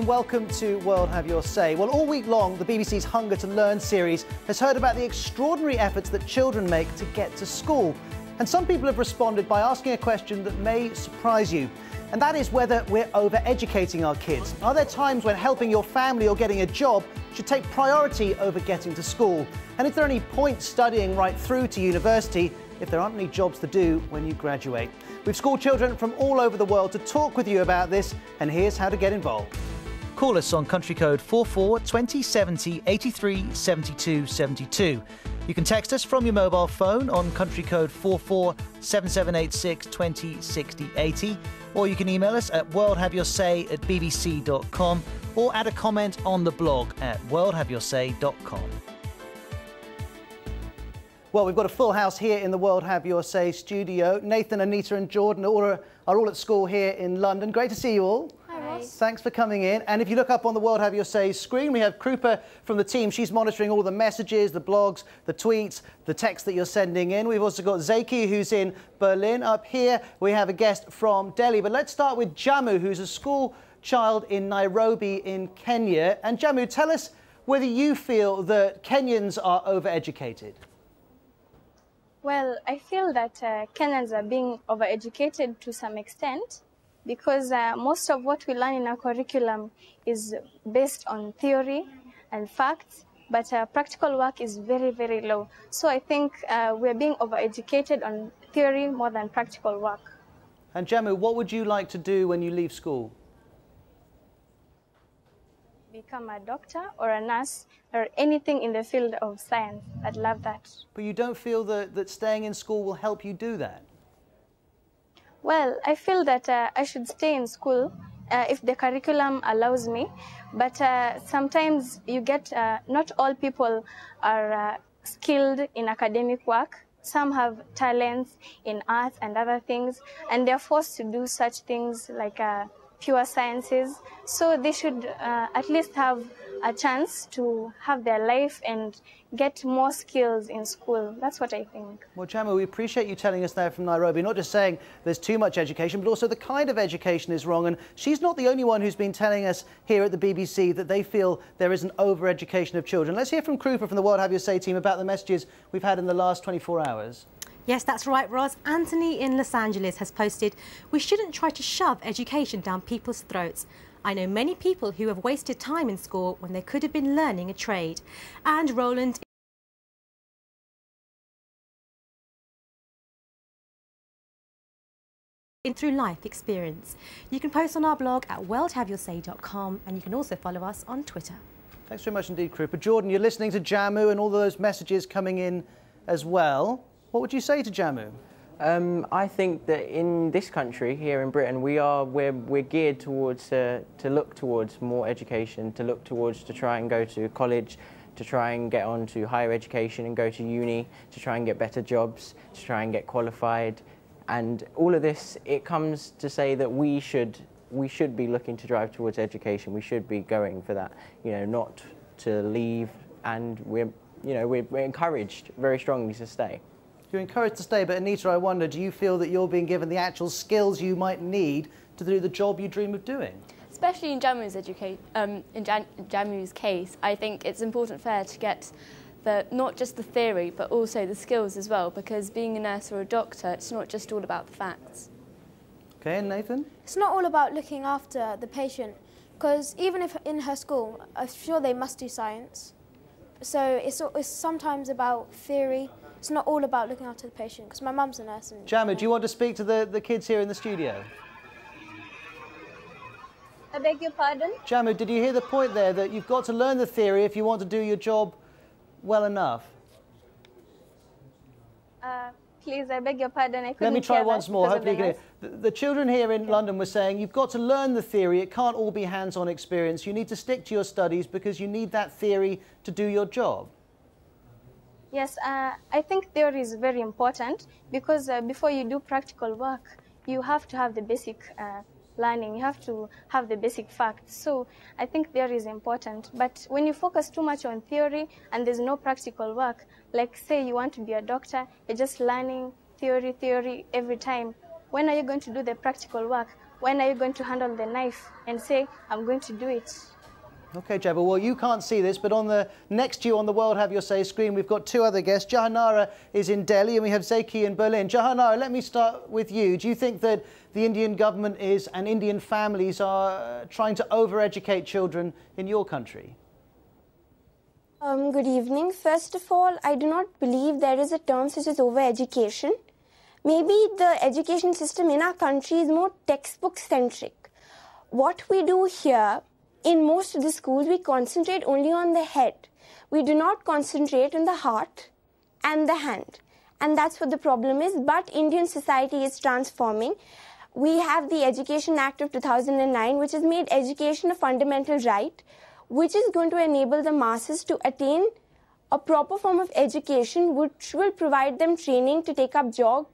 and welcome to World Have Your Say. Well, all week long, the BBC's Hunger to Learn series has heard about the extraordinary efforts that children make to get to school. And some people have responded by asking a question that may surprise you, and that is whether we're over-educating our kids. Are there times when helping your family or getting a job should take priority over getting to school? And is there any point studying right through to university if there aren't any jobs to do when you graduate? We've school children from all over the world to talk with you about this, and here's how to get involved. Call us on country code 44 20 70 83 72 72. You can text us from your mobile phone on country code 44 7786 20 60 80, or you can email us at worldhaveyoursay@bbc.com, or add a comment on the blog at worldhaveyoursay.com. Well, we've got a full house here in the World Have Your Say studio. Nathan, Anita and Jordan are all at school here in London. Great to see you all. Hi, Ross. Thanks for coming in. And if you look up on the World Have Your Say screen, we have Krupa from the team. She's monitoring all the messages, the blogs, the tweets, the texts that you're sending in. We've also got Zeki, who's in Berlin. Up here, we have a guest from Delhi. But let's start with Jamu, who's a school child in Nairobi in Kenya. And Jamu, tell us whether you feel that Kenyans are overeducated. Well, I feel that Kenyans are being overeducated to some extent because most of what we learn in our curriculum is based on theory and facts, but practical work is very, very low. So I think we're being overeducated on theory more than practical work. And Jamu, what would you like to do when you leave school? Become a doctor or a nurse or anything in the field of science. I'd love that. But you don't feel that staying in school will help you do that? Well, I feel that I should stay in school if the curriculum allows me. But sometimes you get, not all people are skilled in academic work. Some have talents in arts and other things, and they're forced to do such things like pure sciences, so they should at least have a chance to have their life and get more skills in school. That's what I think. Well, Jamu, we appreciate you telling us there from Nairobi, not just saying there's too much education, but also the kind of education is wrong. And she's not the only one who's been telling us here at the BBC that they feel there is an over-education of children. Let's hear from Krupa from the World Have Your Say team about the messages we've had in the last 24 hours. Yes, that's right, Roz. Anthony in Los Angeles has posted, "We shouldn't try to shove education down people's throats. I know many people who have wasted time in school when they could have been learning a trade." And Roland in through life experience. You can post on our blog at worldhaveyoursay.com, and you can also follow us on Twitter. Thanks very much indeed, Krupa. Jordan, you're listening to Jamu and all those messages coming in as well. What would you say to Jamu? I think that in this country, here in Britain, we're geared towards to look towards more education, to look towards to try and go to college, to try and get on to higher education and go to uni, to try and get better jobs, to try and get qualified. And all of this, it comes to say that we should be looking to drive towards education. We should be going for that, not to leave. And we're encouraged very strongly to stay. You're encouraged to stay, but Anita, I wonder, do you feel that you're being given the actual skills you might need to do the job you dream of doing? Especially in Jamu's case, I think it's important for her to get not just the theory, but also the skills as well, because being a nurse or a doctor, it's not just all about the facts. Okay, and Nathan? It's not all about looking after the patient, because even if in her school, I'm sure they must do science. So it's sometimes about theory. It's not all about looking after the patient, because my mum's a nurse. Jamu, do you want to speak to the kids here in the studio? I beg your pardon? Jamu, did you hear the point there, that you've got to learn the theory if you want to do your job well enough? Please, I beg your pardon. I couldn't Let me try hear once that more. because Hopefully you of can hear. The children here in London were saying you've got to learn the theory. It can't all be hands-on experience. You need to stick to your studies because you need that theory to do your job. Yes, I think theory is very important because before you do practical work, you have to have the basic learning. You have to have the basic facts. So I think theory is important. But when you focus too much on theory and there's no practical work, like say you want to be a doctor, you're just learning theory every time. When are you going to do the practical work? when are you going to handle the knife and say, I'm going to do it? OK, Jebel, well, you can't see this, but on the next to you on the World Have Your Say screen, we've got two other guests. Jahanara is in Delhi and we have Zeki in Berlin. Jahanara, let me start with you. Do you think that the Indian government is and Indian families are trying to over-educate children in your country? Good evening. First of all, I do not believe there is a term such as over-education. Maybe the education system in our country is more textbook-centric. What we do here, in most of the schools, we concentrate only on the head. We do not concentrate on the heart and the hand. And that's what the problem is. But Indian society is transforming. We have the Education Act of 2009, which has made education a fundamental right, which is going to enable the masses to attain a proper form of education which will provide them training to take up